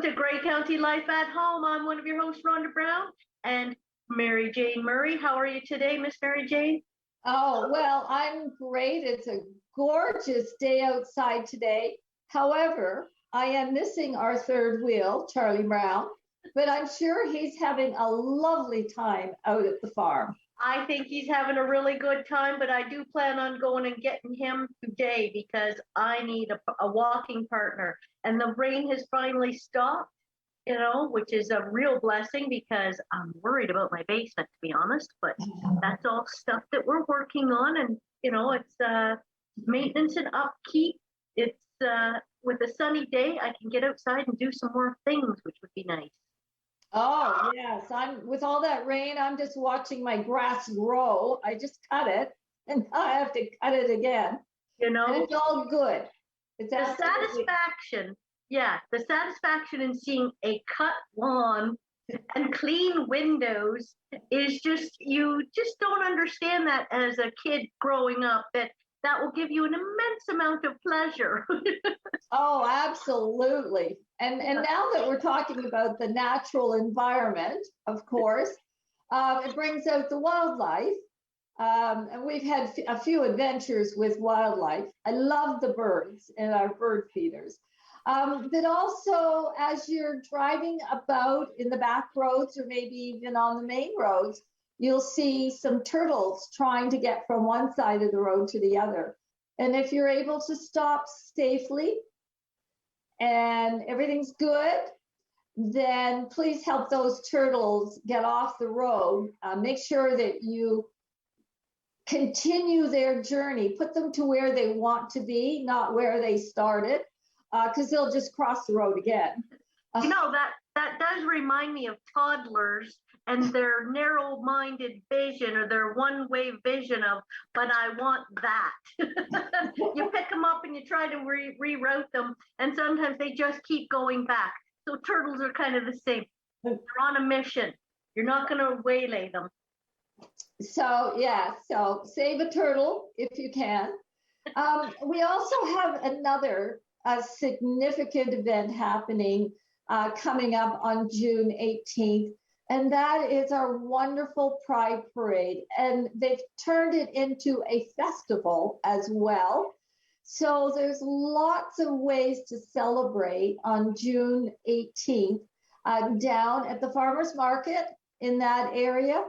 to Grey County Life at Home. I'm one of your hosts, Rhonda Brown, and Mary Jane Murray. How are you today, Miss Mary Jane? Oh, well, I'm great. It's a gorgeous day outside today. However, I am missing our third wheel, Charlie Brown, but I'm sure he's having a lovely time out at the farm. I think he's having a really good time, but I do plan on going and getting him today because I need a walking partner. And the rain has finally stopped, which is a real blessing because I'm worried about my basement, to be honest. But that's all stuff that we're working on. And, it's maintenance and upkeep. It's with a sunny day, I can get outside and do some more things, which would be nice. Oh, yes. I'm with all that rain, I'm just watching my grass grow. I just cut it and I have to cut it again. And it's all good. It's the satisfaction. Yeah, the satisfaction in seeing a cut lawn and clean windows is just, you just don't understand that as a kid growing up, that will give you an immense amount of pleasure. Oh, absolutely. And now that we're talking about the natural environment, of course, it brings out the wildlife. And we've had a few adventures with wildlife. I love the birds and our bird feeders. But also, as you're driving about in the back roads or maybe even on the main roads, you'll see some turtles trying to get from one side of the road to the other. And if you're able to stop safely and everything's good, then please help those turtles get off the road. Make sure that you continue their journey, put them to where they want to be, not where they started, because they'll just cross the road again. That does remind me of toddlers and their narrow-minded vision or their one-way vision of, but I want that. You pick them up and you try to reroute them, and sometimes they just keep going back. So turtles are kind of the same. They're on a mission. You're not going to waylay them. So save a turtle if you can. We also have another significant event happening coming up on June 18th, and that is our wonderful Pride Parade. And they've turned it into a festival as well. So there's lots of ways to celebrate on June 18th down at the farmers market in that area.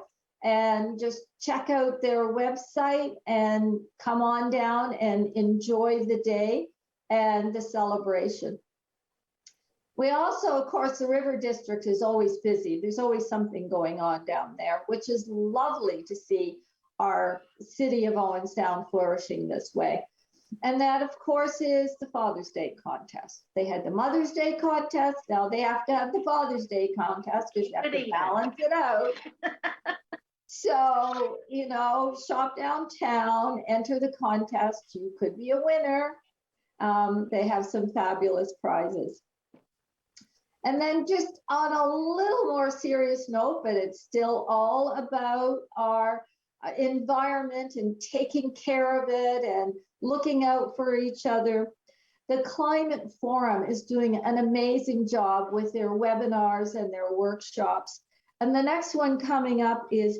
And just check out their website and come on down and enjoy the day and the celebration. We also, of course, the River District is always busy. There's always something going on down there, which is lovely to see our city of Owen Sound flourishing this way. And that, of course, is the Father's Day contest. They had the Mother's Day contest. Now they have to have the Father's Day contest because you have to balance it out. So, shop downtown, enter the contest. You could be a winner. They have some fabulous prizes. And then just on a little more serious note, but it's still all about our environment and taking care of it and looking out for each other. The Climate Forum is doing an amazing job with their webinars and their workshops. And the next one coming up is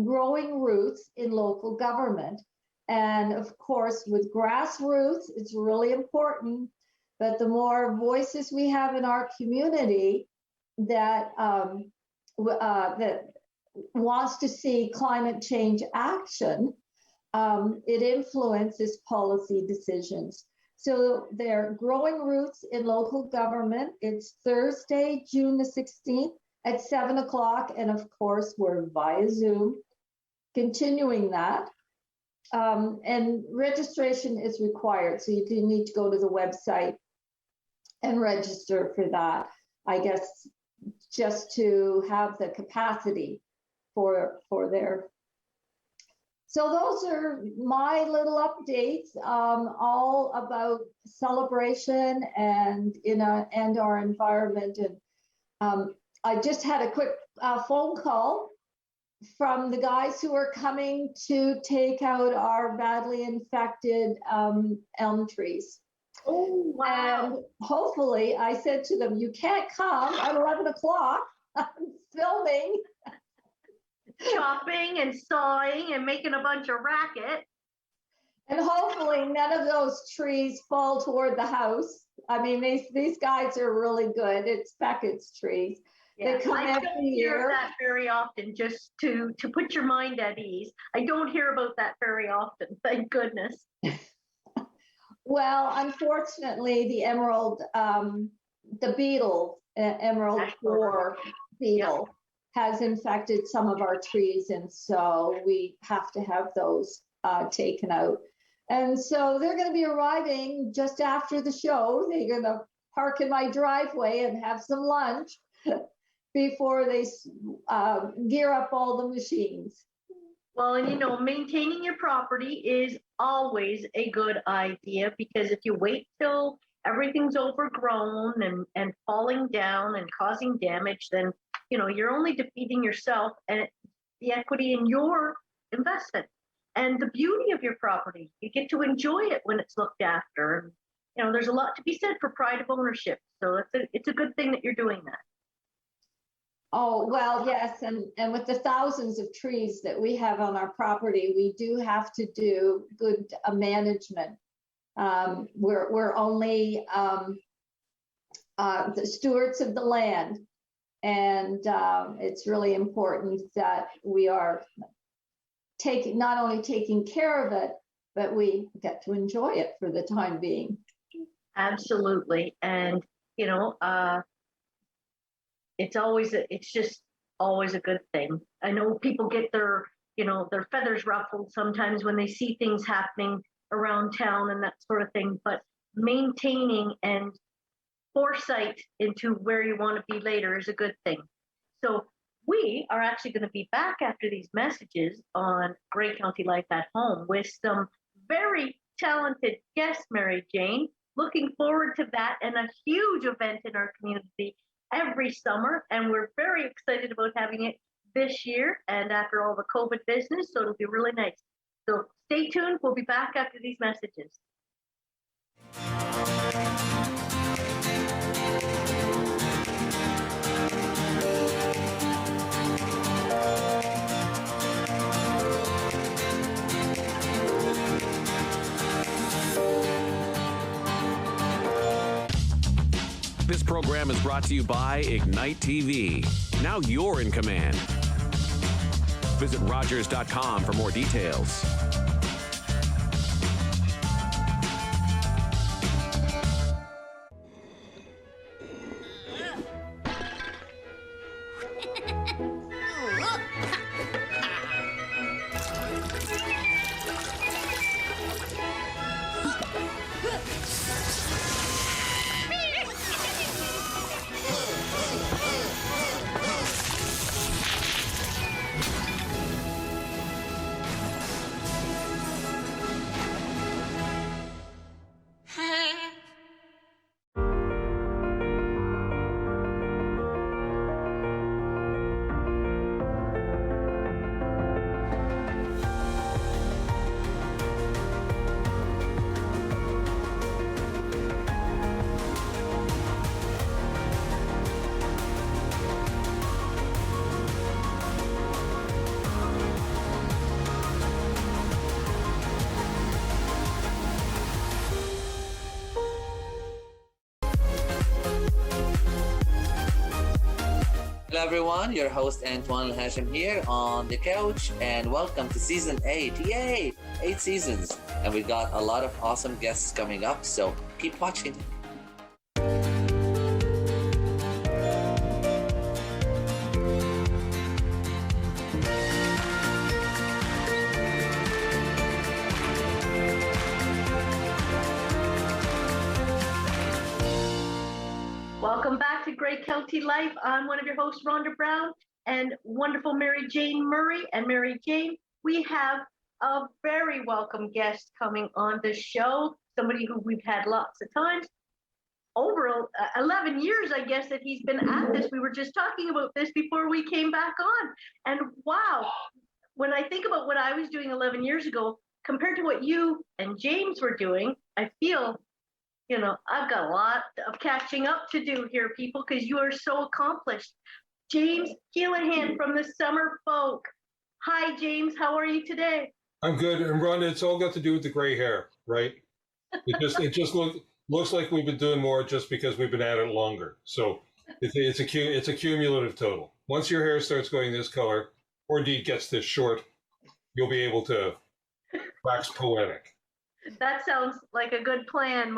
Growing Roots in Local Government. And of course, with grassroots, it's really important. But the more voices we have in our community that that wants to see climate change action, it influences policy decisions. So they're Growing Roots in Local Government. It's Thursday, June the 16th at 7 o'clock. And of course, we're via Zoom, continuing that. And registration is required. So you do need to go to the website and register for that, I guess, just to have the capacity for their. So those are my little updates, all about celebration and and our environment. And I just had a quick phone call from the guys who are coming to take out our badly infected elm trees. Oh, wow. And hopefully, I said to them, you can't come at 11 o'clock. I'm filming. Chopping and sawing and making a bunch of racket. And hopefully none of those trees fall toward the house. I mean, these guys are really good. It's Beckett's trees. Yeah, They come I every don't hear year. that very often, just to put your mind at ease. I don't hear about that very often, thank goodness. Well, unfortunately, the emerald, the beetle, emerald borer beetle, has infected some of our trees, and so we have to have those taken out. And so they're going to be arriving just after the show. They're going to park in my driveway and have some lunch before they gear up all the machines. Well, and maintaining your property is always a good idea, because if you wait till everything's overgrown and falling down and causing damage, then you're only defeating yourself and the equity in your investment and the beauty of your property. You get to enjoy it when it's looked after. And there's a lot to be said for pride of ownership. So it's a good thing that you're doing that. Oh, well, yes. And with the thousands of trees that we have on our property, we do have to do good management. We're only the stewards of the land. And it's really important that we are not only taking care of it, but we get to enjoy it for the time being. Absolutely. And, it's just always a good thing. I know people get their feathers ruffled sometimes when they see things happening around town and that sort of thing, but maintaining and foresight into where you want to be later is a good thing. So we are actually going to be back after these messages on Grey County Life at Home with some very talented guests, Mary Jane. Looking forward to that, and a huge event in our community every summer, and we're very excited about having it this year and after all the COVID business, so it'll be really nice. So stay tuned. We'll be back after these messages. This program is brought to you by Ignite TV. Now you're in command. Visit Rogers.com for more details. Hello everyone, your host Antoine Hashim here on the couch, and welcome to season 8. Yay! 8 seasons, and we got a lot of awesome guests coming up, so keep watching. Welcome back to Grey County Life. I'm one of your hosts, Rhonda Brown, and wonderful Mary Jane Murray. And Mary Jane, we have a very welcome guest coming on the show, somebody who we've had lots of times. Over 11 years, I guess, that he's been at this. We were just talking about this before we came back on. And wow, when I think about what I was doing 11 years ago, compared to what you and James were doing, I feel I've got a lot of catching up to do here, people, because you are so accomplished. James Keelahan from the Summerfolk. Hi, James. How are you today? I'm good. And Rhonda, it's all got to do with the gray hair, right? It just looks like we've been doing more just because we've been at it longer. So it's a cumulative total. Once your hair starts going this color, or indeed gets this short, you'll be able to wax poetic. That sounds like a good plan.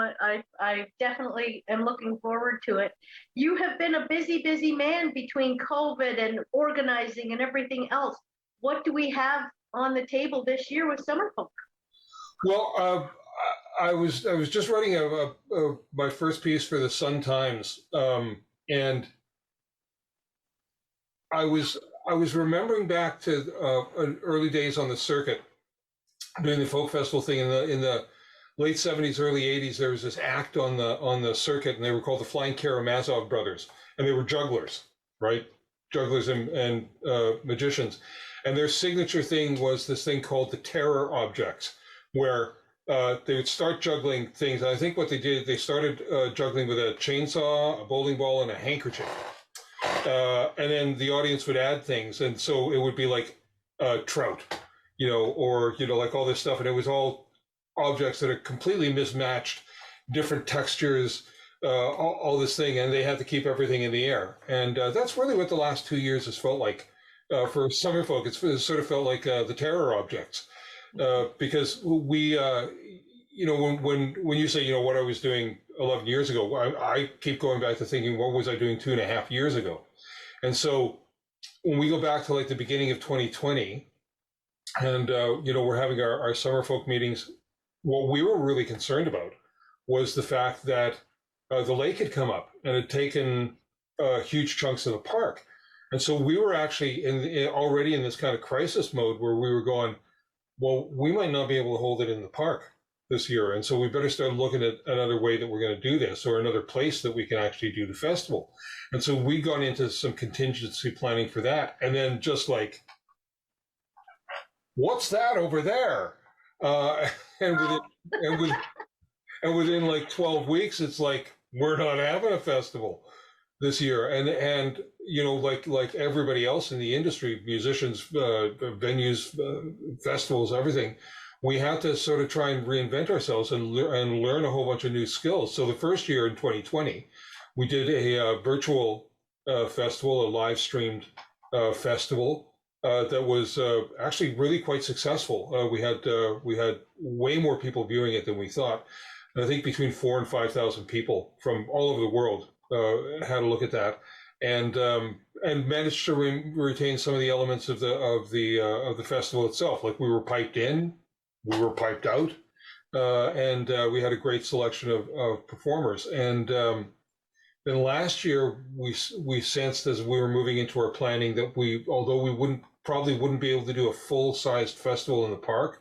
I definitely am looking forward to it. You have been a busy, busy man between COVID and organizing and everything else. What do we have on the table this year with Summerfolk? Well, I was just writing my first piece for the Sun Times, and I was remembering back to early days on the circuit, doing the folk festival thing in the late 70s, early 80s. There was this act on the circuit, and they were called the Flying Karamazov Brothers, and they were jugglers, right? Jugglers and magicians, and their signature thing was this thing called the terror objects, where they would start juggling things. I think what they did, they started juggling with a chainsaw, a bowling ball, and a handkerchief. And then the audience would add things. And so it would be like trout, or, like all this stuff. And it was all objects that are completely mismatched, different textures, all this thing. And they had to keep everything in the air. And that's really what the last 2 years has felt like. For Summerfolk, it sort of felt like the terror objects. Because we, when you say, what I was doing 11 years ago, I keep going back to thinking, what was I doing 2.5 years ago? And so when we go back to like the beginning of 2020, and, we're having our Summerfolk meetings, what we were really concerned about was the fact that the lake had come up and had taken huge chunks of the park. And so we were actually already in this kind of crisis mode where we were going, well, we might not be able to hold it in the park this year. And so we better start looking at another way that we're going to do this, or another place that we can actually do the festival. And so we got into some contingency planning for that. And then just like, what's that over there? And within like 12 weeks, it's like, we're not having a festival this year. And like everybody else in the industry, musicians, venues, festivals, everything, we had to sort of try and reinvent ourselves and learn a whole bunch of new skills. So the first year in 2020, we did a virtual festival, a live streamed festival that was actually really quite successful. We had way more people viewing it than we thought. And I think between 4,000 and 5,000 people from all over the world had a look at that, and managed to retain some of the elements of the festival itself. Like we were piped in, we were piped out, and we had a great selection of performers. And then last year we sensed, as we were moving into our planning, that although we probably wouldn't be able to do a full-sized festival in the park,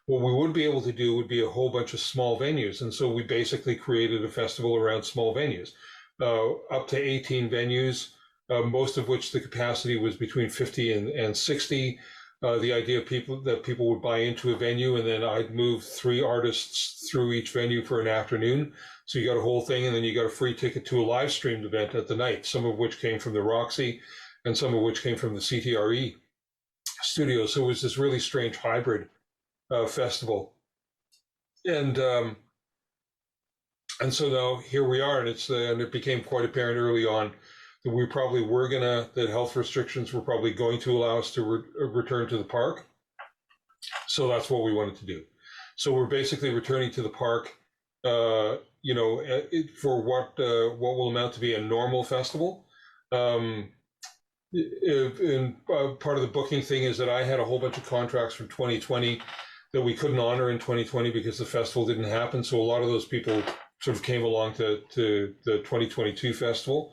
what we would be able to do would be a whole bunch of small venues. And so we basically created a festival around small venues. Up to 18 venues, most of which the capacity was between 50 and 60. The idea of people would buy into a venue, and then I'd move 3 artists through each venue for an afternoon. So you got a whole thing, and then you got a free ticket to a live streamed event at the night, some of which came from the Roxy and some of which came from the CTRE studio. So it was this really strange hybrid festival. And so now here we are, and it became quite apparent early on that we probably were that health restrictions were probably going to allow us to return to the park. So that's what we wanted to do. So we're basically returning to the park, for what will amount to be a normal festival. And part of the booking thing is that I had a whole bunch of contracts from 2020 that we couldn't honor in 2020 because the festival didn't happen. So a lot of those people sort of came along to the 2022 festival,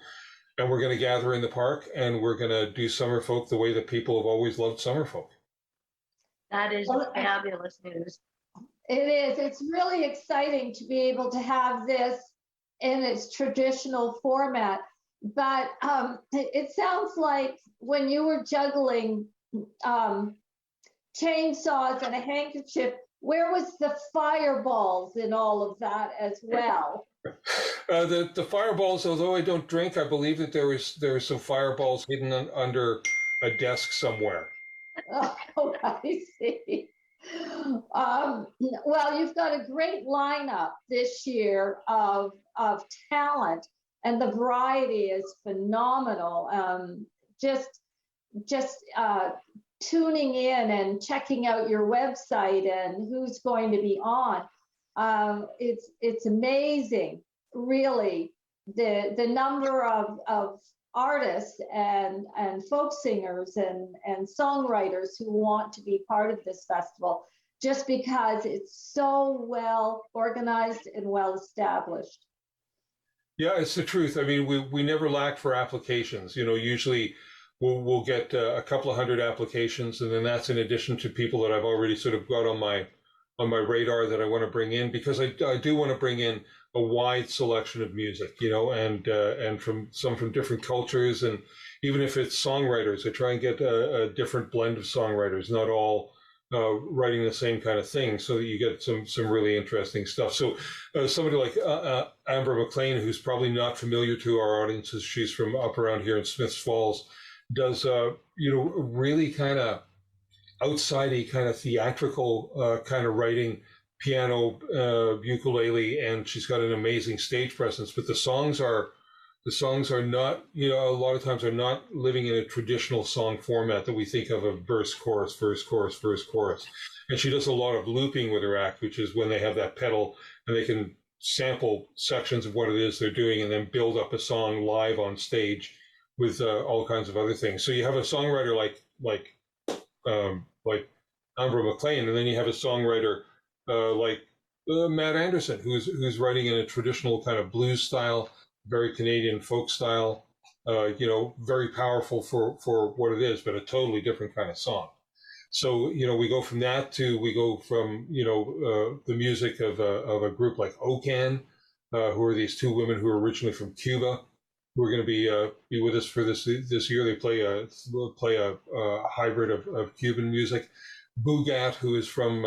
and we're going to gather in the park, and we're going to do Summerfolk the way that people have always loved Summerfolk. That is fabulous news. It is. It's really exciting to be able to have this in its traditional format. But it sounds like when you were juggling chainsaws and a handkerchief, where was the fireballs in all of that as well? The fireballs, although I don't drink, I believe that there were some fireballs hidden under a desk somewhere. Oh, I see. Well, you've got a great lineup this year of talent, and the variety is phenomenal. Just tuning in and checking out your website and who's going to be on. It's amazing, really, the number of artists and folk singers and songwriters who want to be part of this festival, just because it's so well organized and well established. Yeah, it's the truth. I mean, we never lack for applications. You know, usually we'll get a couple of hundred applications, and then that's in addition to people that I've already sort of got on my radar that I want to bring in, because I do want to bring in a wide selection of music, you know, and from different cultures, and even if it's songwriters, I try and get a different blend of songwriters, not all writing the same kind of thing, so that you get some really interesting stuff. So somebody like Amber McLean, who's probably not familiar to our audiences, she's from up around here in Smiths Falls, does you know, really kind of outside-y kind of theatrical kind of writing, piano, ukulele, and she's got an amazing stage presence. But the songs are not, you know, a lot of times are not living in a traditional song format that we think of verse, chorus, verse, chorus, verse, chorus. And she does a lot of looping with her act, which is when they have that pedal and they can sample sections of what it is they're doing and then build up a song live on stage with all kinds of other things. So you have a songwriter like Amber McLean, and then you have a songwriter like Matt Anderson, who's writing in a traditional kind of blues style, very Canadian folk style, you know, very powerful for what it is, but a totally different kind of song. So, you know, we go from, you know, the music of a group like Ocan, who are these two women who are originally from Cuba, who are going to be with us for this year. They play a hybrid of Cuban music. Bugat, who is from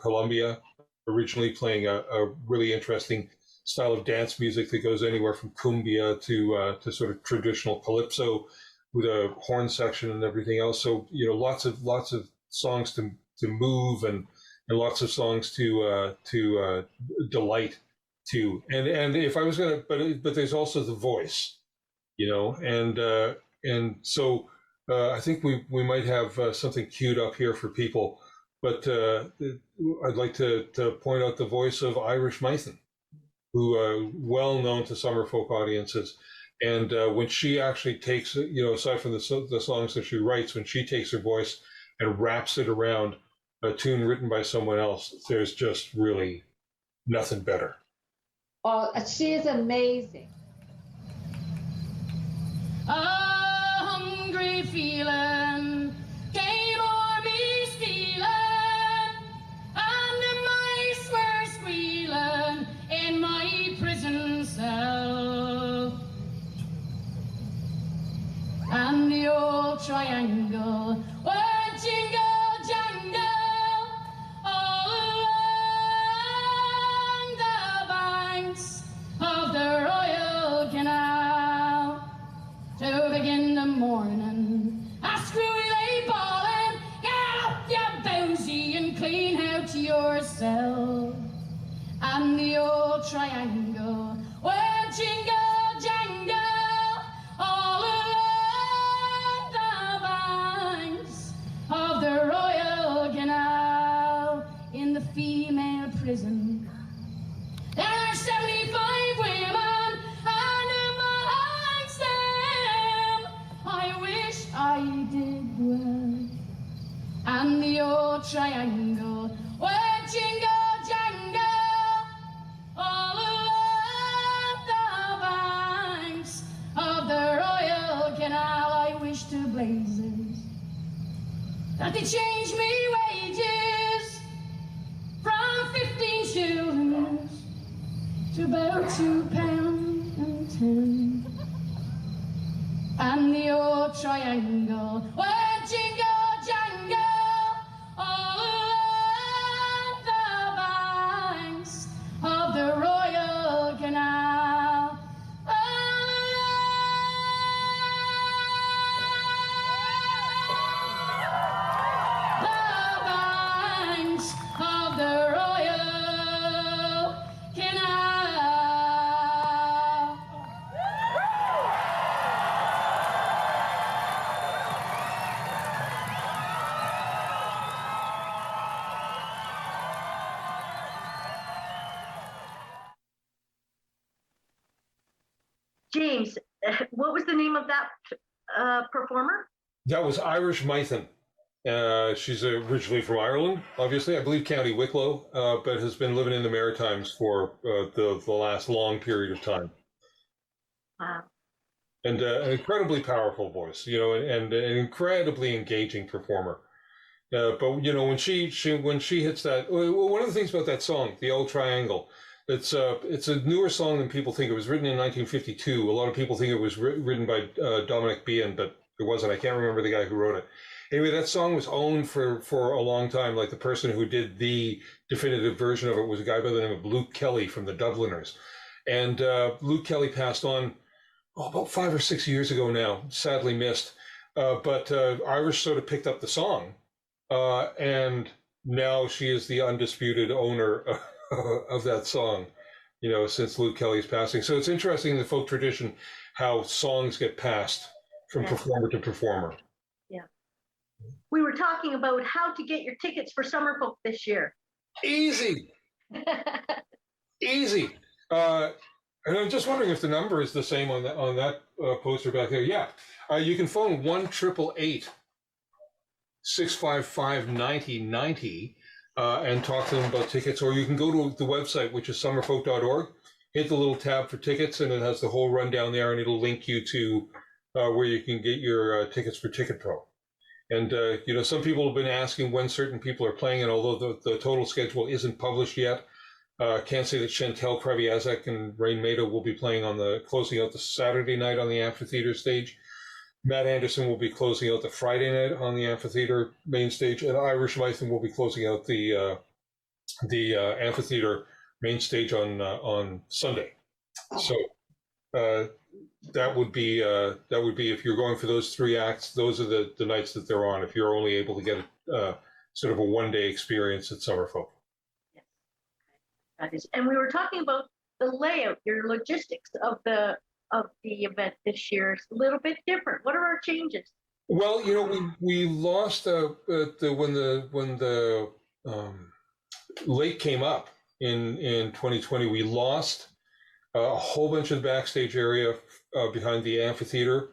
Colombia, originally playing a really interesting style of dance music that goes anywhere from cumbia to sort of traditional calypso with a horn section and everything else. So, you know, lots of songs to move and lots of songs to delight to. And if I was gonna, but there's also the voice, you know, and so I think we might have something queued up here for people, but I'd like to point out the voice of Irish Mython, who well known to Summerfolk audiences. And when she actually takes, you know, aside from the songs that she writes, when she takes her voice and wraps it around a tune written by someone else, there's just really nothing better. She is amazing. A hungry feeling came o'er me stealing, and the mice were squealing in my prison cell. And the old triangle went jingle jangle all along the banks of the Royal Canal. To begin the morning, a screwy lay bawling, get up, you bowsy, and clean out yourself. And the old triangle went jingle jangle all along the banks of the Royal Canal. In the female prison, there are 75 women, and amongst them I wish I did dwell. And the old triangle went jingle jangle all along the banks of the Royal Canal. I wish to blazes that they change me wages from 15 shillings to about £2.10. And the old triangle went jingle jangle all along James, what was the name of that performer? That was Irish Mythen. She's originally from Ireland, obviously. I believe County Wicklow, but has been living in the Maritimes for the last long period of time. Wow. And an incredibly powerful voice, and an incredibly engaging performer. But when she hits that, one of the things about that song, the Old Triangle, it's a newer song than people think. It was written in 1952. A lot of people think it was written by Dominic Behan, but it wasn't. I can't remember the guy who wrote it. Anyway, that song was owned for a long time. Like the person who did the definitive version of it was a guy by the name of Luke Kelly from the Dubliners. And Luke Kelly passed on about 5 or 6 years ago now, sadly missed. But Irish sort of picked up the song, and now she is the undisputed owner of that song, since Luke Kelly's passing. So it's interesting in the folk tradition how songs get passed from performer to performer. Yeah. We were talking about how to get your tickets for Summerfolk this year. Easy. Easy. And I'm just wondering if the number is the same on that poster back there. Yeah. You can phone 1-888-655-9090 and talk to them about tickets, or you can go to the website, which is summerfolk.org, hit the little tab for tickets, and it has the whole rundown there, and it'll link you to where you can get your tickets for Ticket Pro. And, some people have been asking when certain people are playing, and although the total schedule isn't published yet, can't say that Chantel Kreviazek and Rain Maida will be playing closing out the Saturday night on the amphitheater stage. Matt Anderson will be closing out the Friday night on the amphitheater main stage, and Irish Mythen will be closing out the amphitheater main stage on Sunday. So that would be if you're going for those 3 acts, those are the nights that they're on. If you're only able to get sort of a one-day experience at Summerfolk. And we were talking about the layout, your logistics of the event this year is a little bit different. What are our changes? Well, we lost when the lake came up in 2020. We lost a whole bunch of the backstage area behind the amphitheater,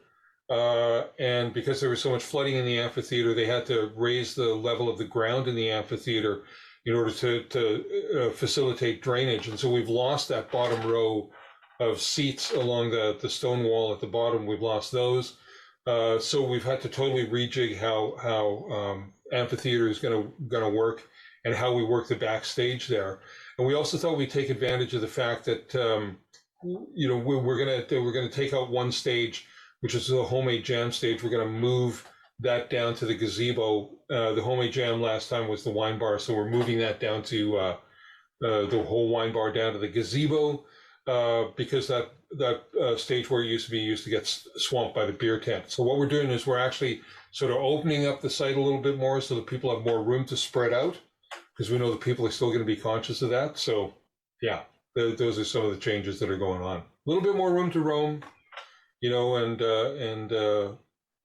and because there was so much flooding in the amphitheater, they had to raise the level of the ground in the amphitheater in order to facilitate drainage. And so we've lost that bottom row of seats along the stone wall at the bottom. We've lost those. So we've had to totally rejig how amphitheater is going to work and how we work the backstage there. And we also thought we'd take advantage of the fact that, we're going to take out one stage, which is the homemade jam stage. We're going to move that down to the gazebo. The homemade jam last time was the wine bar, so we're moving that down to the whole wine bar down to the gazebo, because that stage where it used to get swamped by the beer tent. So what we're doing is we're actually sort of opening up the site a little bit more so that people have more room to spread out, because we know that people are still going to be conscious of that. So yeah, those are some of the changes that are going on. A little bit more room to roam, and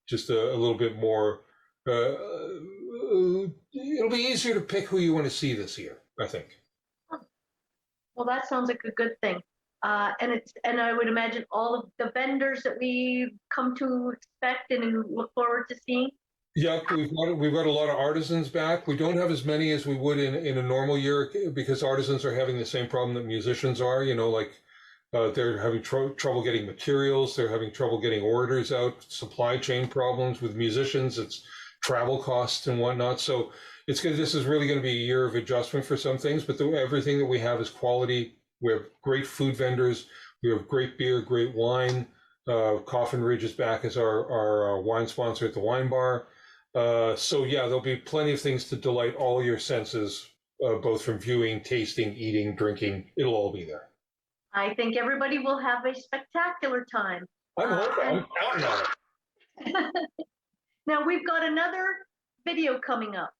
just a little bit more. It'll be easier to pick who you want to see this year, I think. Well, that sounds like a good thing. And I would imagine all of the vendors that we come to expect and look forward to seeing. Yeah, we've got a lot of artisans back. We don't have as many as we would in a normal year, because artisans are having the same problem that musicians are. They're having trouble getting materials. They're having trouble getting orders out. Supply chain problems with musicians. It's travel costs and whatnot. So this is really going to be a year of adjustment for some things. But everything that we have is quality. We have great food vendors. We have great beer, great wine. Coffin Ridge is back as our wine sponsor at the wine bar. So yeah, there'll be plenty of things to delight all your senses, both from viewing, tasting, eating, drinking. It'll all be there. I think everybody will have a spectacular time. I'm counting on it. Now we've got another video coming up.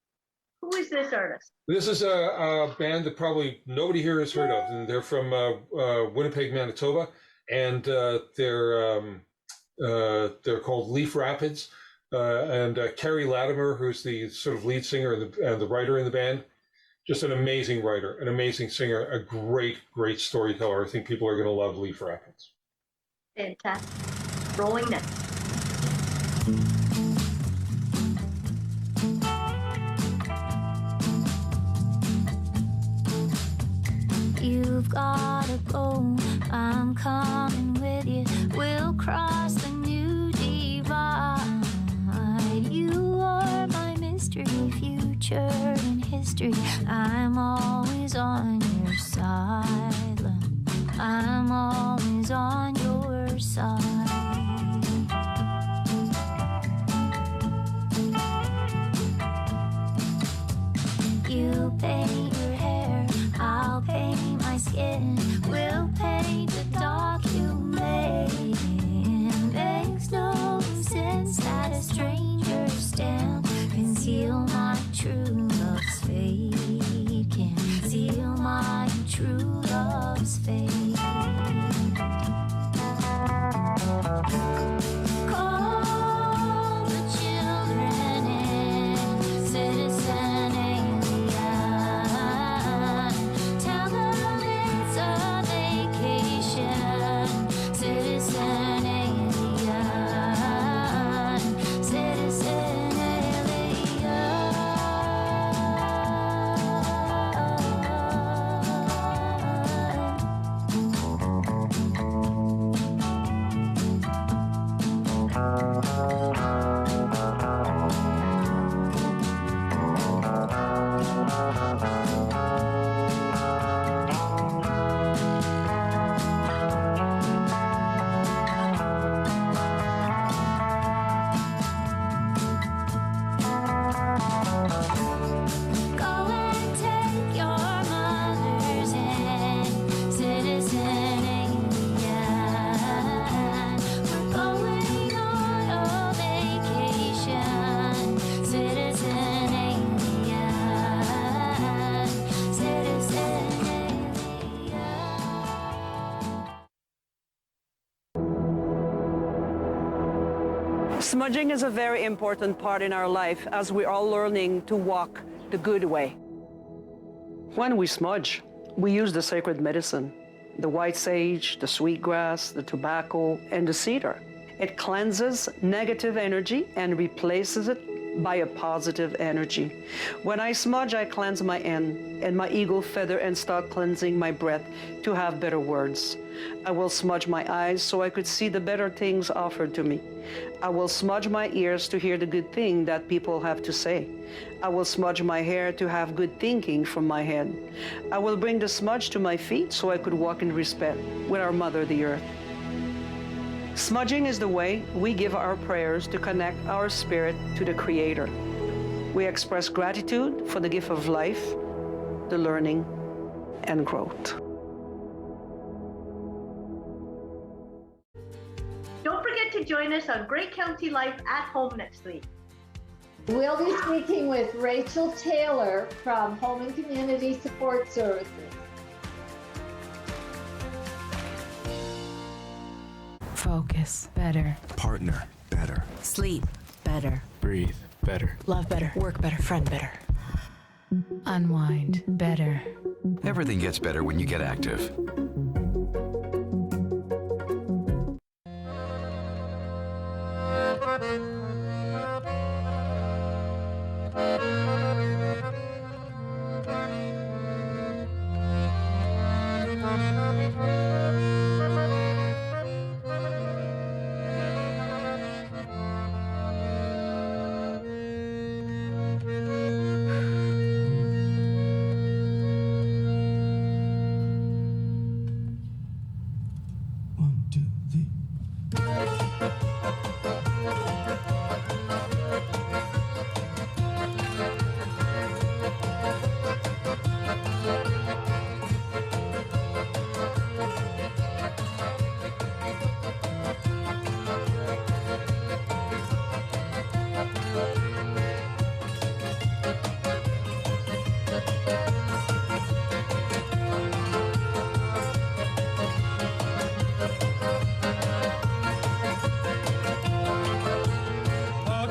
Who is this artist? This is a band that probably nobody here has heard of. And they're from Winnipeg, Manitoba, and they're called Leaf Rapids. And Carrie Latimer, who's the sort of lead singer and the writer in the band, just an amazing writer, an amazing singer, a great, great storyteller. I think people are going to love Leaf Rapids. Fantastic. Rolling next. You've gotta go, I'm coming with you. We'll cross the new divide. You are my mystery, future and history. I'm always on your side, love. I'm always on your side. You paint your hair, I'll paint my skin. We'll paint the document. Makes no sense that a stranger's stamp conceal my true love's fate. Conceal my true love's fate. Call the children in, citizen alien. Tell them it's a vacation, citizen alien. Citizen Go and take your mother's hand, citizen alien. We're going on a vacation, citizen alien. Citizen alien. Smudging is a very important part in our life as we're all learning to walk the good way. When we smudge, we use the sacred medicine, the white sage, the sweetgrass, the tobacco, and the cedar. It cleanses negative energy and replaces it by a positive energy. When I smudge, I cleanse my end and my eagle feather and start cleansing my breath to have better words. I will smudge my eyes so I could see the better things offered to me. I will smudge my ears to hear the good thing that people have to say. I will smudge my hair to have good thinking from my head. I will bring the smudge to my feet so I could walk in respect with our Mother, the Earth. Smudging is the way we give our prayers to connect our spirit to the Creator. We express gratitude for the gift of life, the learning, and growth. Don't forget to join us on Great County Life at Home next week. We'll be speaking with Rachel Taylor from Home and Community Support Services. Focus better. Partner better. Sleep better. Breathe better. Love better. Work better. Friend better. Unwind better. Everything gets better when you get active.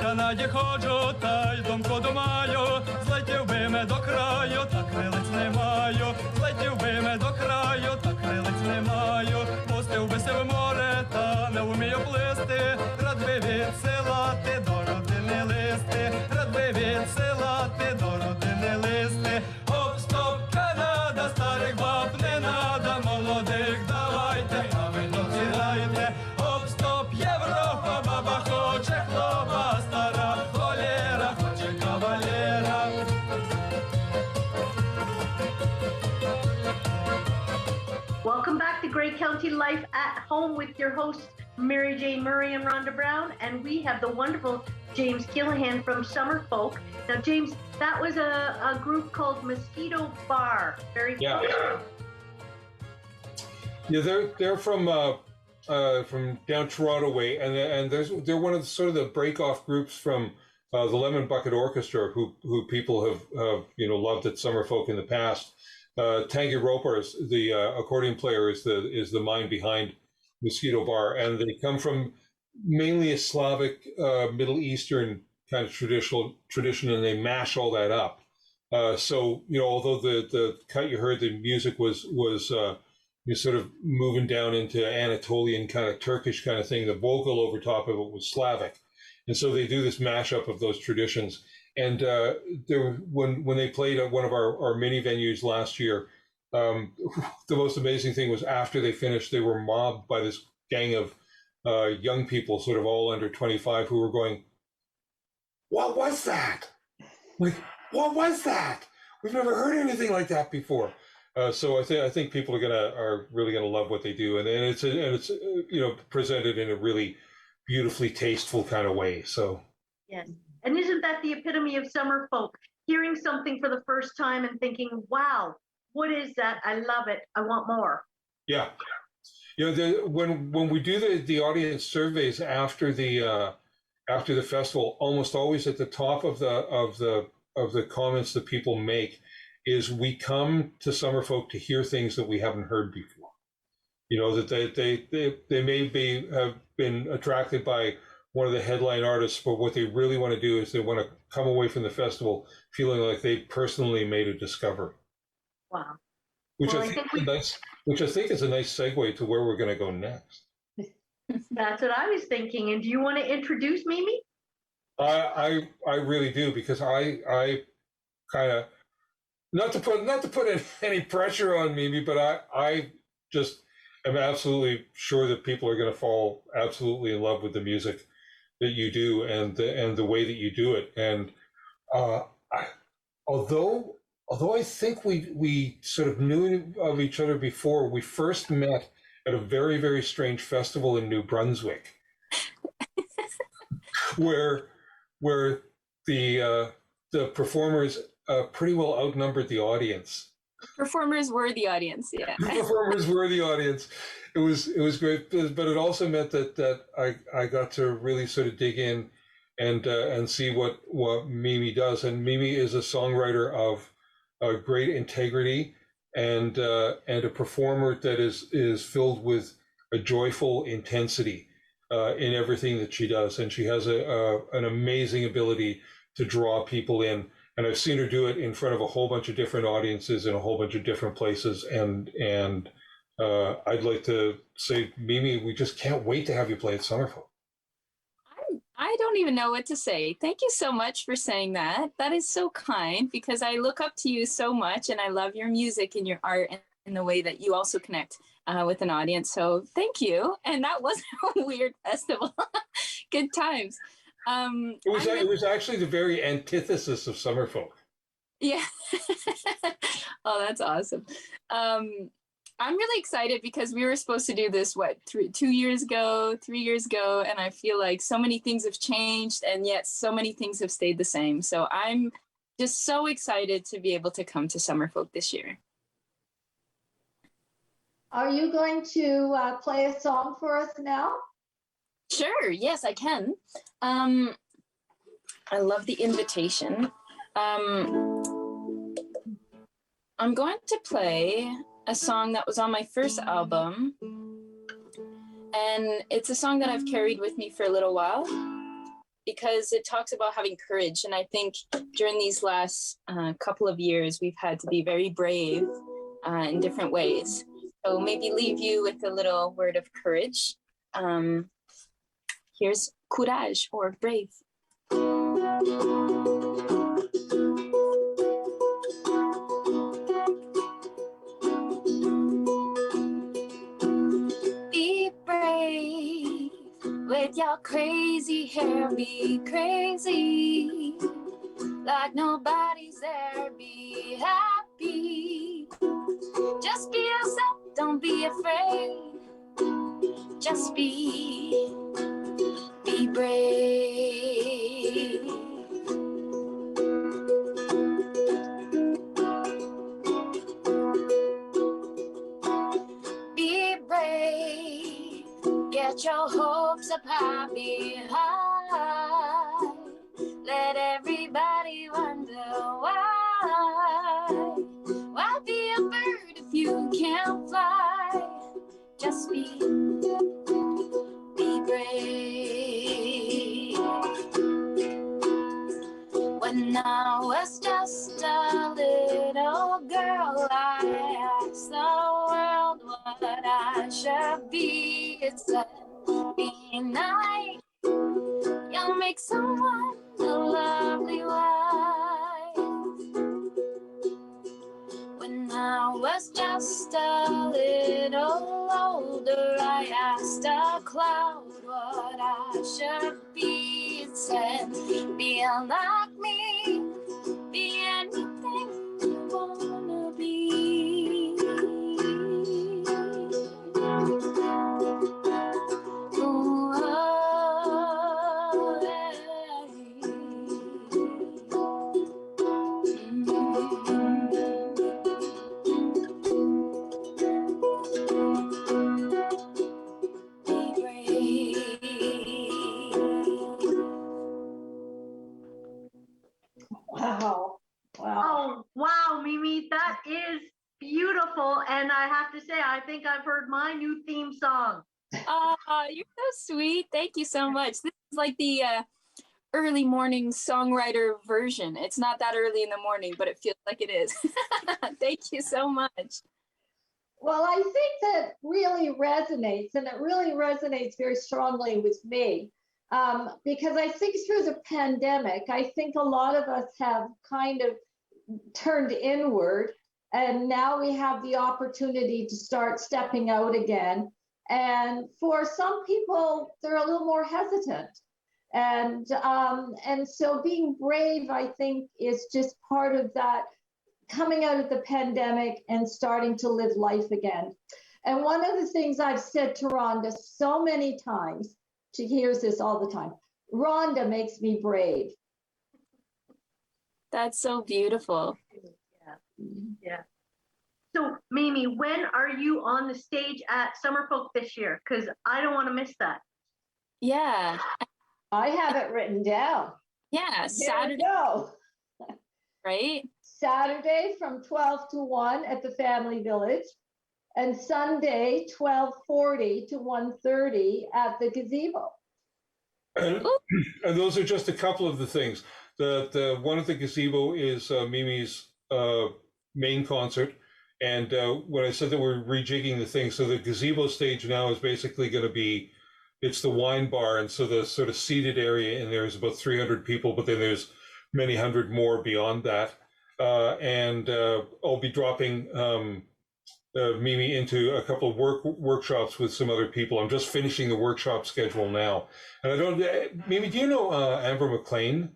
Канаді ходжу, та й думку думаю, злетів би ми до краю, та крилиць не маю, злетів би ми до краю, та крилиць не маю, пустив би се в море, та Welcome back to Grey County Life at Home with your hosts, Mary Jane Murray and Rhonda Brown. And we have the wonderful James Killihan from Summerfolk. Now, James, that was a group called Mosquito Bar. Very Yeah. cool. Yeah, they're from down Toronto way, and they're one of the, sort of the break off groups from the Lemon Bucket Orchestra, who people have loved at Summerfolk in the past. Tanguy Roper, the accordion player, is the mind behind Mosquito Bar, and they come from mainly a Slavic, Middle Eastern kind of tradition, and they mash all that up. So although the cut you heard, the music was you're sort of moving down into Anatolian kind of Turkish kind of thing. The vocal over top of it was Slavic. And so they do this mashup of those traditions. And when they played at one of our mini venues last year, the most amazing thing was after they finished, they were mobbed by this gang of young people, sort of all under 25, who were going, "What was that? Like, what was that? We've never heard anything like that before." So I think people are really gonna love what they do, and it's presented in a really beautifully tasteful kind of way. So Yes. And isn't that the epitome of Summerfolk? Hearing something for the first time and thinking, wow, what is that? I love it. I want more. yeah, when we do the audience surveys after the festival, almost always at the top of the comments that people make is, we come to Summerfolk to hear things that we haven't heard before. That they may have been attracted by one of the headline artists, but what they really want to do is they want to come away from the festival feeling like they personally made a discovery. Wow. Which Well, I think is a nice segue to where we're going to go next. That's what I was thinking. And do you want to introduce Mimi? I really do, because I kind of, not to put any pressure on Mimi, but I just am absolutely sure that people are going to fall absolutely in love with the music that you do and the way that you do it. And although I think we sort of knew of each other before, we first met at a very, very strange festival in New Brunswick, where the performers pretty well outnumbered the audience. Performers were the audience, yeah. The performers were the audience. It was great, but it also meant that I got to really sort of dig in and see what Mimi does. And Mimi is a songwriter of great integrity and a performer that is filled with a joyful intensity in everything that she does. And she has an amazing ability to draw people in. And I've seen her do it in front of a whole bunch of different audiences in a whole bunch of different places. And I'd like to say, Mimi, we just can't wait to have you play at Summerfolk. I don't even know what to say. Thank you so much for saying that. That is so kind, because I look up to you so much, and I love your music and your art and the way that you also connect with an audience. So thank you. And that wasn't a weird festival. Good times. It was actually the very antithesis of Summerfolk. Yeah. Oh, that's awesome. I'm really excited because we were supposed to do this, 3 years ago, and I feel like so many things have changed, and yet so many things have stayed the same. So I'm just so excited to be able to come to Summerfolk this year. Are you going to play a song for us now? Sure, yes, I can. I love the invitation. I'm going to play a song that was on my first album, and it's a song that I've carried with me for a little while because it talks about having courage. And I think during these last couple of years, we've had to be very brave in different ways. So maybe leave you with a little word of courage. Here's Courage, or Brave. Be brave with your crazy hair, be crazy like nobody's there, be happy. Just be yourself, Don't be afraid. Just be brave. Be brave. Get your hopes up high, be high. Let everybody wonder why. Why be a bird if you can't fly? Just be brave. When I was just a little girl, I asked the world what I should be. It said, be nice. You'll make someone a lovely wife. When I was just a little older, I asked a cloud what I should be. It said, be like me, be anything you wanna be. Ooh, oh, hey. Wow. Wow. Oh, wow, Mimi, that is beautiful. And I have to say, I think I've heard my new theme song. Oh, you're so sweet. Thank you so much. This is like the early morning songwriter version. It's not that early in the morning, but it feels like it is. Thank you so much. Well, I think that really resonates, and it really resonates very strongly with me, because I think through the pandemic, I think a lot of us have kind of turned inward, and now we have the opportunity to start stepping out again. And for some people, they're a little more hesitant. And so being brave, I think, is just part of that coming out of the pandemic and starting to live life again. And one of the things I've said to Rhonda so many times, she hears this all the time, Rhonda makes me brave. That's so beautiful. Yeah. Yeah. So, Mimi, when are you on the stage at Summerfolk this year? Because I don't want to miss that. Yeah. I have it written down. Yeah, Saturday. Go. Right? Saturday from 12 to 1 at the Family Village, and Sunday 12:40 to 1:30 at the gazebo. And those are just a couple of the things. The one at the gazebo is Mimi's main concert. And when I said that we're rejigging the thing, so the gazebo stage now is basically going to be, it's the wine bar. And so the sort of seated area in there is about 300 people, but then there's many hundred more beyond that. And I'll be dropping Mimi into a couple of workshops with some other people. I'm just finishing the workshop schedule now. And I don't, Mimi, do you know Amber McLean?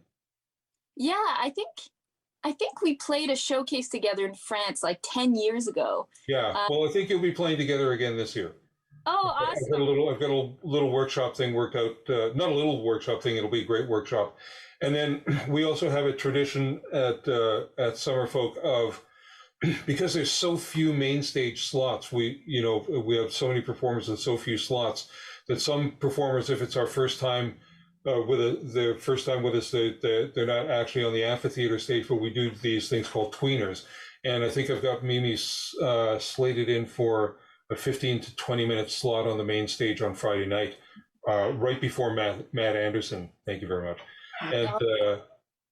Yeah, I think we played a showcase together in France like 10 years ago. Yeah, well, I think you'll be playing together again this year. Oh, awesome. I've got a little workshop thing worked out. Not a little workshop thing, it'll be a great workshop. And then we also have a tradition at Summerfolk of, because there's so few main stage slots, we have so many performers and so few slots that some performers, if it's our first time their first time with us, they're not actually on the amphitheater stage, but we do these things called tweeners. And I think I've got Mimi slated in for a 15 to 20 minute slot on the main stage on Friday night, right before Matt Anderson. Thank you very much.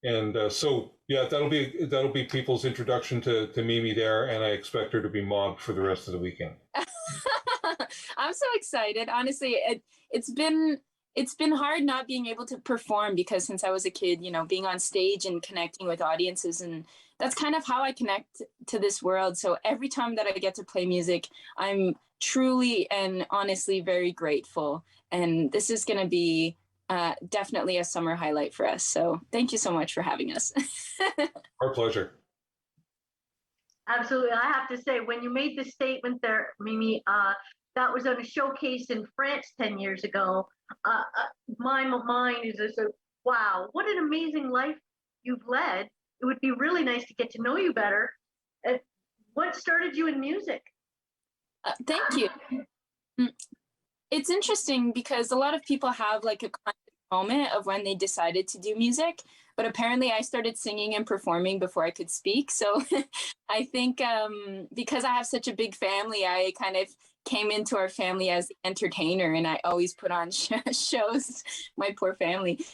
And so yeah, that'll be people's introduction to Mimi there, and I expect her to be mobbed for the rest of the weekend. I'm so excited. Honestly, it's been hard not being able to perform, because since I was a kid, being on stage and connecting with audiences, and that's kind of how I connect to this world. So every time that I get to play music, I'm truly and honestly very grateful. And this is going to be definitely a summer highlight for us. So thank you so much for having us. Our pleasure. Absolutely. I have to say, when you made the statement there, Mimi, that was on a showcase in France 10 years ago. My mind is just, wow, what an amazing life you've led. It would be really nice to get to know you better. What started you in music? Thank you. It's interesting because a lot of people have like a moment of when they decided to do music, but apparently I started singing and performing before I could speak. So I think because I have such a big family, I kind of came into our family as the entertainer, and I always put on shows, my poor family.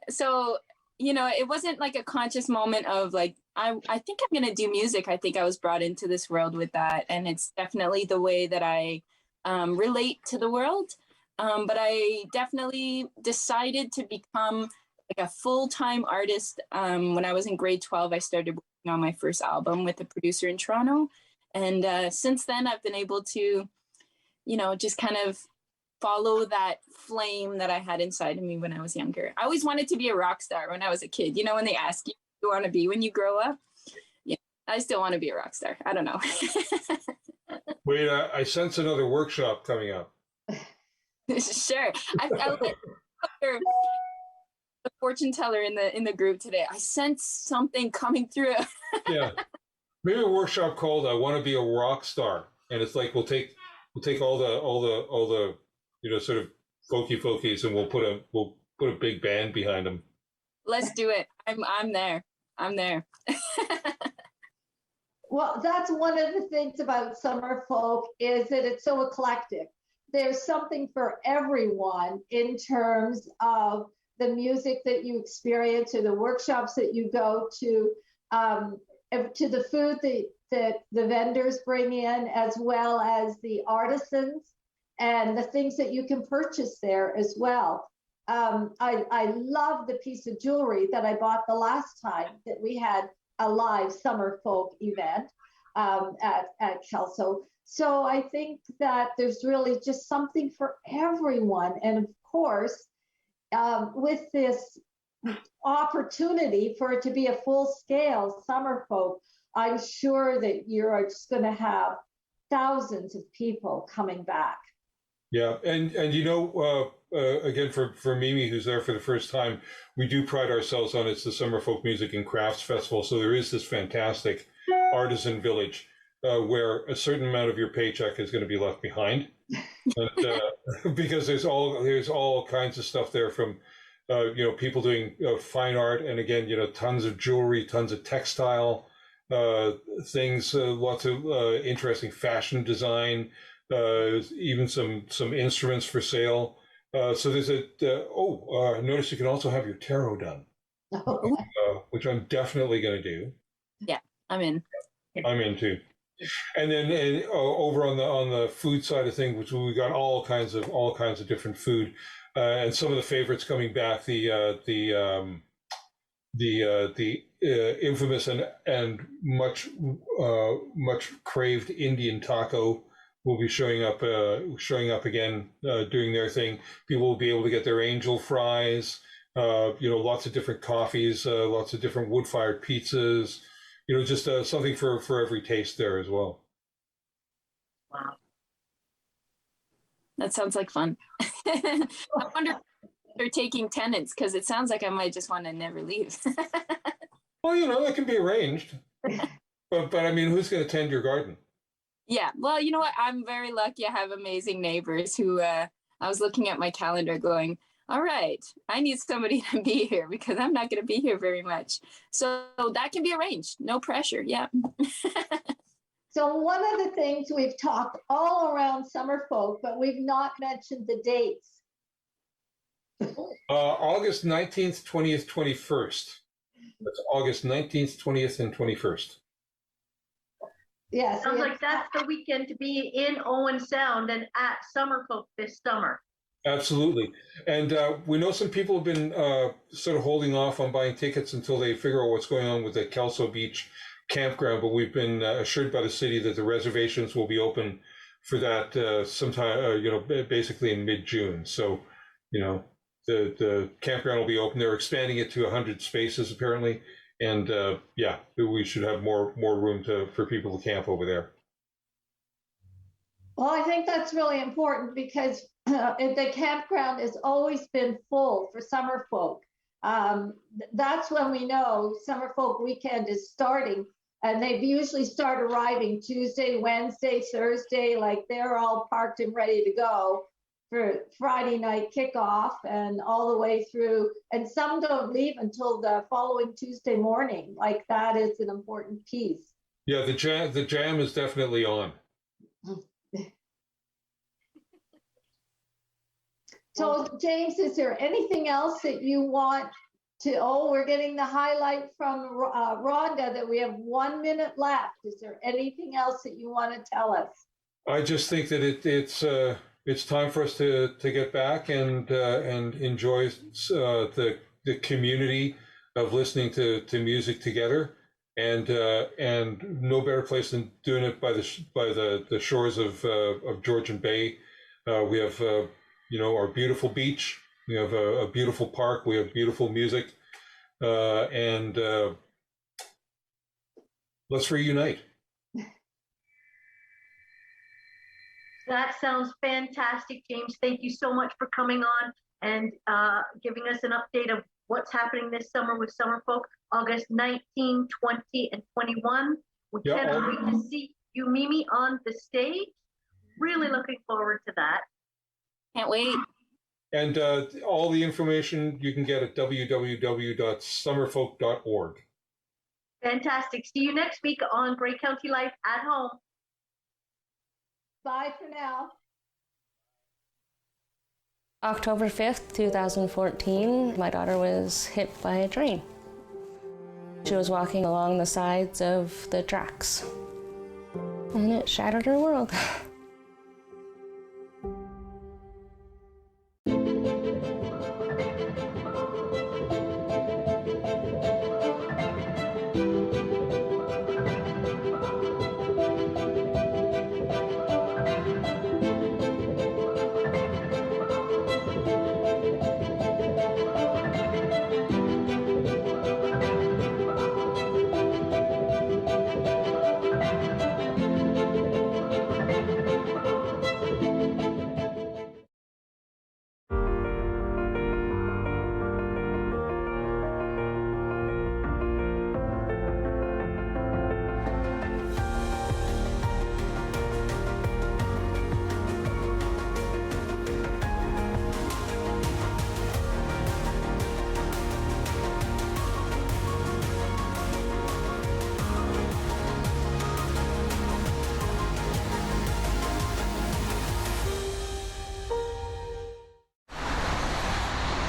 So, you know, it wasn't like a conscious moment of like, I think I'm going to do music. I think I was brought into this world with that. And it's definitely the way that I relate to the world. But I definitely decided to become like a full-time artist. When I was in grade 12, I started working on my first album with a producer in Toronto. And since then, I've been able to, you know, just kind of follow that flame that I had inside of me when I was younger. I always wanted to be a rock star when I was a kid. You know, when they ask you what you want to be when you grow up, yeah, I still want to be a rock star. I don't know. Wait, I sense another workshop coming up. Sure. I like the fortune teller in the group today. I sense something coming through. Yeah, maybe a workshop called "I Want to Be a Rock Star," and it's like we'll take all the you know, sort of folkies, and we'll put a big band behind them. Let's do it. I'm there. I'm there. Well, that's one of the things about Summerfolk is that it's so eclectic. There's something for everyone in terms of the music that you experience or the workshops that you go to the food that the vendors bring in, as well as the artisans and the things that you can purchase there as well. I love the piece of jewelry that I bought the last time that we had a live Summerfolk event at Kelso. So I think that there's really just something for everyone. And of course, with this opportunity for it to be a full-scale Summerfolk, I'm sure that you're just going to have thousands of people coming back. Yeah, and you know, again, for Mimi, who's there for the first time, we do pride ourselves on it's the Summerfolk Music and Crafts Festival. So there is this fantastic artisan village where a certain amount of your paycheck is going to be left behind, and, because there's all kinds of stuff there from you know, people doing fine art, and again, you know, tons of jewelry, tons of textile things, lots of interesting fashion design. Even some instruments for sale. So there's notice you can also have your tarot done, which I'm definitely going to do. Yeah, I'm in. I'm in too. And then over on the food side of things, which we got all kinds of different food, and some of the favorites coming back. The infamous and much craved Indian taco will be showing up again, doing their thing. People will be able to get their angel fries, you know, lots of different coffees, lots of different wood-fired pizzas, you know, just something for every taste there as well. Wow. That sounds like fun. I wonder if they're taking tenants, because it sounds like I might just want to never leave. Well, you know, that can be arranged. But I mean, who's going to tend your garden? Yeah, well, you know what? I'm very lucky. I have amazing neighbors who I was looking at my calendar going, all right, I need somebody to be here because I'm not going to be here very much. So that can be arranged. No pressure. Yeah. So one of the things we've talked all around Summerfolk, but we've not mentioned the dates. August 19th, 20th, 21st. That's August 19th, 20th, and 21st. Yes. Sounds like that's the weekend to be in Owen Sound and at Summerfolk this summer. Absolutely. And we know some people have been sort of holding off on buying tickets until they figure out what's going on with the Kelso Beach campground, but we've been assured by the city that the reservations will be open for that sometime, you know, basically in mid-June. So, you know, the campground will be open. They're expanding it to 100 spaces apparently, yeah, we should have more room for people to camp over there. Well, I think that's really important because the campground has always been full for Summerfolk. That's when we know Summerfolk weekend is starting, and they usually start arriving Tuesday, Wednesday, Thursday, like they're all parked and ready to go for Friday night kickoff and all the way through. And some don't leave until the following Tuesday morning. Like that is an important piece. Yeah, the jam is definitely on. So, James, is there anything else that you want to? Oh, we're getting the highlight from Rhonda that we have 1 minute left. Is there anything else that you want to tell us? I just think that it's time for us to get back and enjoy the community of listening to music together, and no better place than doing it by the shores of Georgian Bay. We have our beautiful beach. We have a beautiful park. We have beautiful music, and let's reunite. That sounds fantastic, James. Thank you so much for coming on and giving us an update of what's happening this summer with Summerfolk, August 19, 20, and 21. We cannot wait to see you, Mimi, on the stage. Really looking forward to that. Can't wait. And all the information you can get at www.summerfolk.org. Fantastic. See you next week on Grey County Life at Home. Bye for now. October 5th, 2014, my daughter was hit by a train. She was walking along the sides of the tracks, and it shattered her world.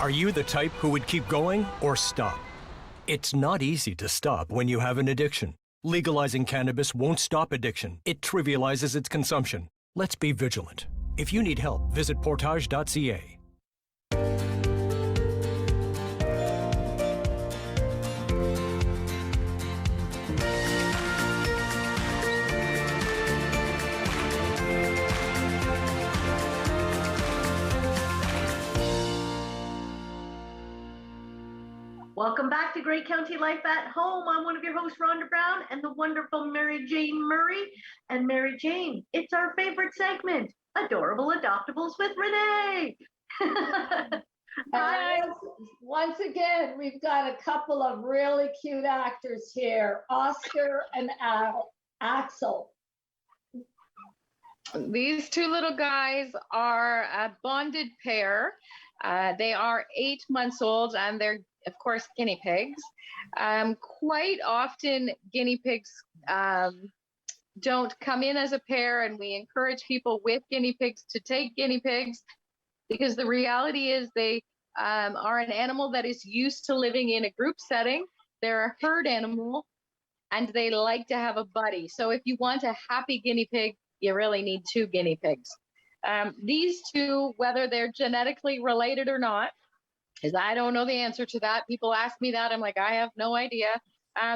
Are you the type who would keep going or stop? It's not easy to stop when you have an addiction. Legalizing cannabis won't stop addiction. It trivializes its consumption. Let's be vigilant. If you need help, visit portage.ca. Welcome back to Grey County Life at Home. I'm one of your hosts, Rhonda Brown, and the wonderful Mary Jane Murray. And Mary Jane, it's our favorite segment, Adorable Adoptables with Renee. Once again, we've got a couple of really cute actors here, Oscar and Axel. These two little guys are a bonded pair. They are 8 months old, and they're, of course, guinea pigs. Quite often, guinea pigs don't come in as a pair, and we encourage people with guinea pigs to take guinea pigs, because the reality is they are an animal that is used to living in a group setting. They're a herd animal, and they like to have a buddy. So if you want a happy guinea pig, you really need two guinea pigs. These two, whether they're genetically related or not, because I don't know the answer to that. People ask me that. I'm like, I have no idea.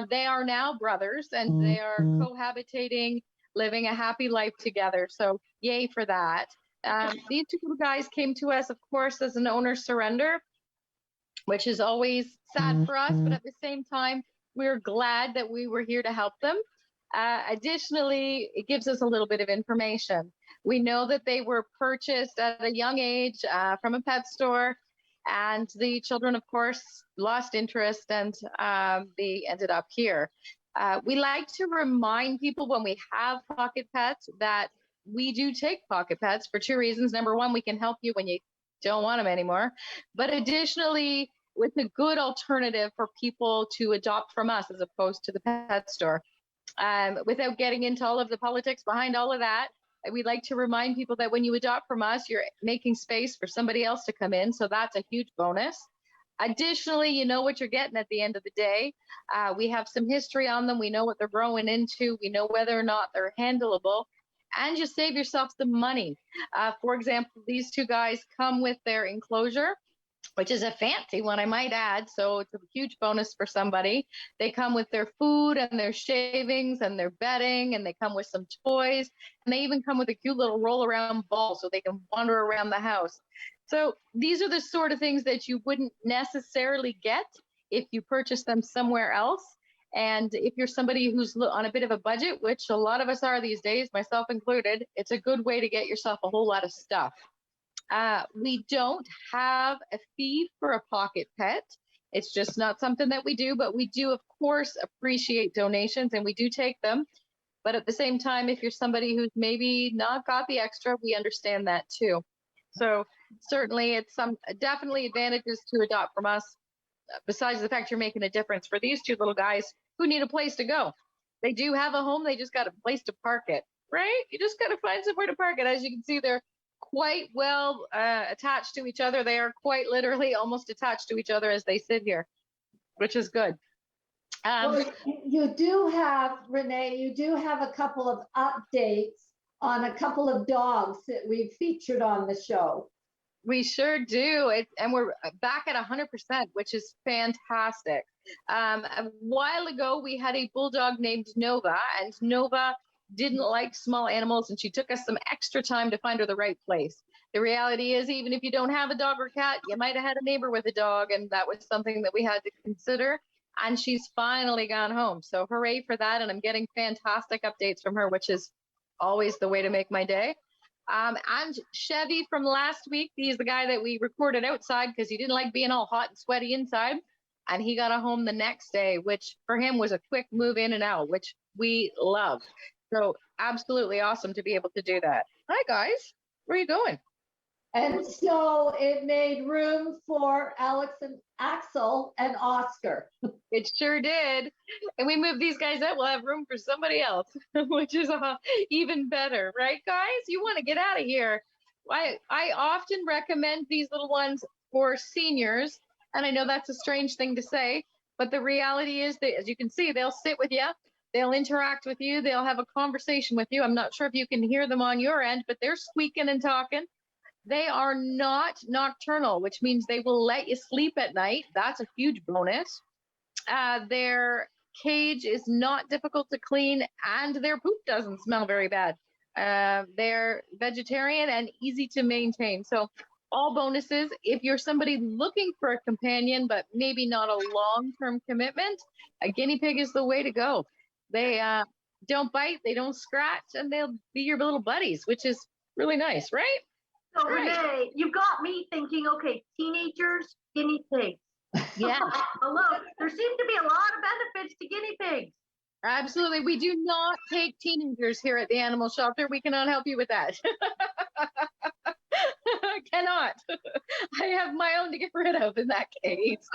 They are now brothers, and they are cohabitating, living a happy life together. So yay for that. These two little guys came to us, of course, as an owner surrender, which is always sad for us, but at the same time, we're glad that we were here to help them. Additionally, it gives us a little bit of information. We know that they were purchased at a young age from a pet store, and the children, of course, lost interest, and they ended up here. We like to remind people when we have pocket pets that we do take pocket pets for two reasons. Number one, we can help you when you don't want them anymore. But additionally, with a good alternative for people to adopt from us as opposed to the pet store. Without getting into all of the politics behind all of that, we'd like to remind people that when you adopt from us, you're making space for somebody else to come in. So that's a huge bonus. Additionally, you know what you're getting at the end of the day. We have some history on them. We know what they're growing into. We know whether or not they're handleable. And you save yourself some money. For example, these two guys come with their enclosure, which is a fancy one, I might add. So it's a huge bonus for somebody. They come with their food and their shavings and their bedding, and they come with some toys. And they even come with a cute little roll around ball so they can wander around the house. So these are the sort of things that you wouldn't necessarily get if you purchase them somewhere else. And if you're somebody who's on a bit of a budget, which a lot of us are these days, myself included, it's a good way to get yourself a whole lot of stuff. We don't have a fee for a pocket pet. It's just not something that we do, but we do, of course, appreciate donations, and we do take them. But at the same time, if you're somebody who's maybe not got the extra, we understand that too. So certainly it's definitely advantages to adopt from us, besides the fact you're making a difference for these two little guys who need a place to go. They do have a home, they just got a place to park it, right? You just got to find somewhere to park it. As you can see, they're quite well attached to each other. They are quite literally almost attached to each other as they sit here, which is good. Well, you do have, Renee, you do have a couple of updates on a couple of dogs that we've featured on the show. We sure do. And we're back at 100%, which is fantastic. A while ago, we had a bulldog named Nova, and Nova didn't like small animals, and she took us some extra time to find her the right place. The reality is, even if you don't have a dog or cat, you might have had a neighbor with a dog, and that was something that we had to consider. And she's finally gone home. So hooray for that. And I'm getting fantastic updates from her, which is always the way to make my day. And Chevy from last week, he's the guy that we recorded outside because he didn't like being all hot and sweaty inside. And he got a home the next day, which for him was a quick move in and out, which we love. So absolutely awesome to be able to do that. Hi, guys. Where are you going? And so it made room for Alex and Axel and Oscar. It sure did. And we moved these guys out. We'll have room for somebody else, which is even better. Right, guys? You want to get out of here. I often recommend these little ones for seniors. And I know that's a strange thing to say, but the reality is that, as you can see, they'll sit with you. They'll interact with you. They'll have a conversation with you. I'm not sure if you can hear them on your end, but they're squeaking and talking. They are not nocturnal, which means they will let you sleep at night. That's a huge bonus. Their cage is not difficult to clean, and their poop doesn't smell very bad. They're vegetarian and easy to maintain. So all bonuses. If you're somebody looking for a companion, but maybe not a long-term commitment, a guinea pig is the way to go. They don't bite, they don't scratch, and they'll be your little buddies, which is really nice, right? So Renee, you got me thinking, okay, teenagers, guinea pigs. Yeah. Hello, there seem to be a lot of benefits to guinea pigs. Absolutely. We do not take teenagers here at the animal shelter. We cannot help you with that. Cannot. I have my own to get rid of in that case.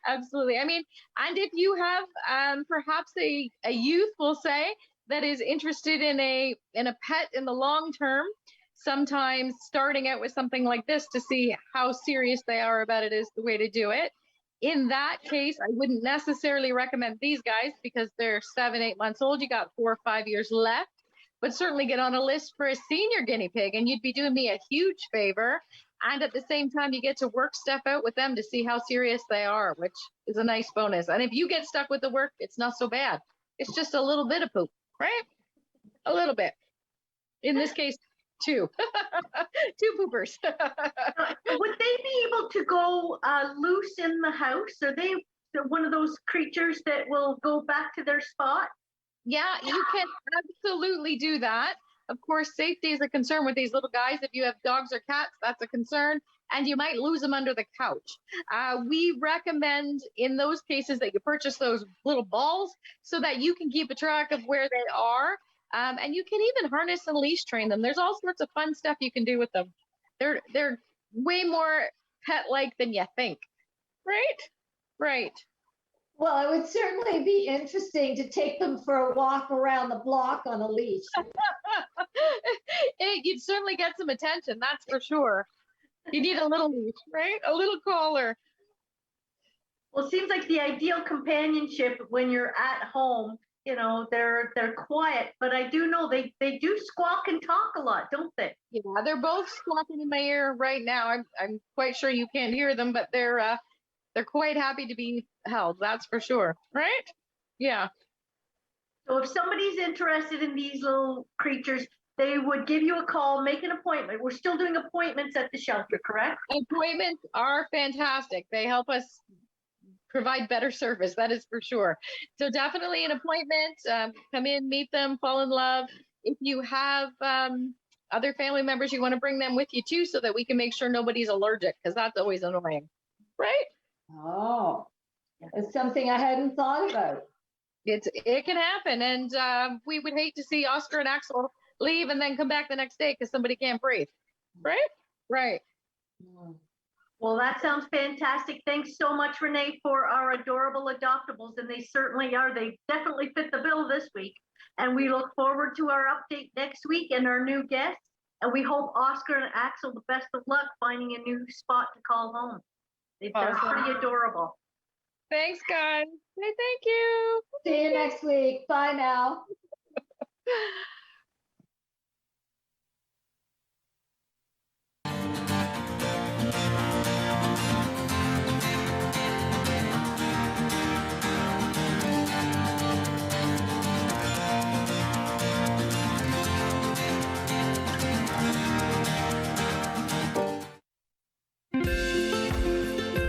Absolutely. I mean, and if you have perhaps a youth, we'll say, that is interested in a pet in the long term, sometimes starting out with something like this to see how serious they are about it is the way to do it. In that case, I wouldn't necessarily recommend these guys because they're 7-8 months old. You got 4 or 5 years left, but certainly get on a list for a senior guinea pig, and you'd be doing me a huge favor. And at the same time, you get to work stuff out with them to see how serious they are, which is a nice bonus. And if you get stuck with the work, it's not so bad. It's just a little bit of poop, right? A little bit. In this case, 2. 2 poopers. Would they be able to go loose in the house? Are they one of those creatures that will go back to their spot? Yeah, you can absolutely do that. Of course, safety is a concern with these little guys. If you have dogs or cats, that's a concern, and you might lose them under the couch. We recommend in those cases that you purchase those little balls so that you can keep a track of where they are. And you can even harness and leash train them. There's all sorts of fun stuff you can do with them. They're way more pet-like than you think, right? Right. Well, it would certainly be interesting to take them for a walk around the block on a leash. You'd certainly get some attention, that's for sure. You need a little leash, right? A little collar. Well, it seems like the ideal companionship when you're at home. You know, they're quiet, but I do know they do squawk and talk a lot, don't they? Yeah, they're both squawking in my ear right now. I'm quite sure you can't hear them, but they're quite happy to be held. That's for sure, right? Yeah. So if somebody's interested in these little creatures, they would give you a call, make an appointment. We're still doing appointments at the shelter, correct? Appointments are fantastic. They help us provide better service, that is for sure. So definitely an appointment. Come in, meet them, fall in love. If you have other family members, you want to bring them with you too, so that we can make sure nobody's allergic, because that's always annoying, right? Oh, it's something I hadn't thought about. It can happen, and we would hate to see Oscar and Axel leave and then come back the next day because somebody can't breathe, right? Right. Well, that sounds fantastic. Thanks so much, Renee, for our adorable adoptables, and they certainly are. They definitely fit the bill this week, and we look forward to our update next week and our new guests. And we hope Oscar and Axel the best of luck finding a new spot to call home. They're pretty adorable. Thanks, guys. Hey, thank you. See you next week. Bye now.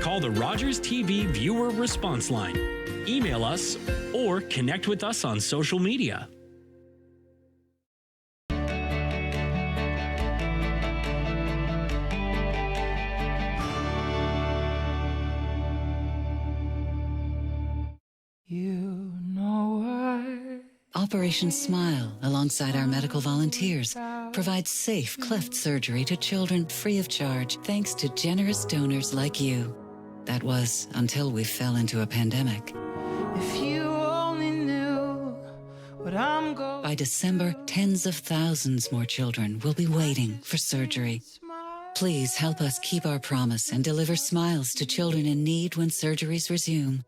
Call the Rogers TV viewer response line, email us, or connect with us on social media. Operation Smile, alongside our medical volunteers, provides safe cleft surgery to children free of charge thanks to generous donors like you. That was until we fell into a pandemic. If you only knew what I'm going. By December, tens of thousands more children will be waiting for surgery. Please help us keep our promise and deliver smiles to children in need when surgeries resume.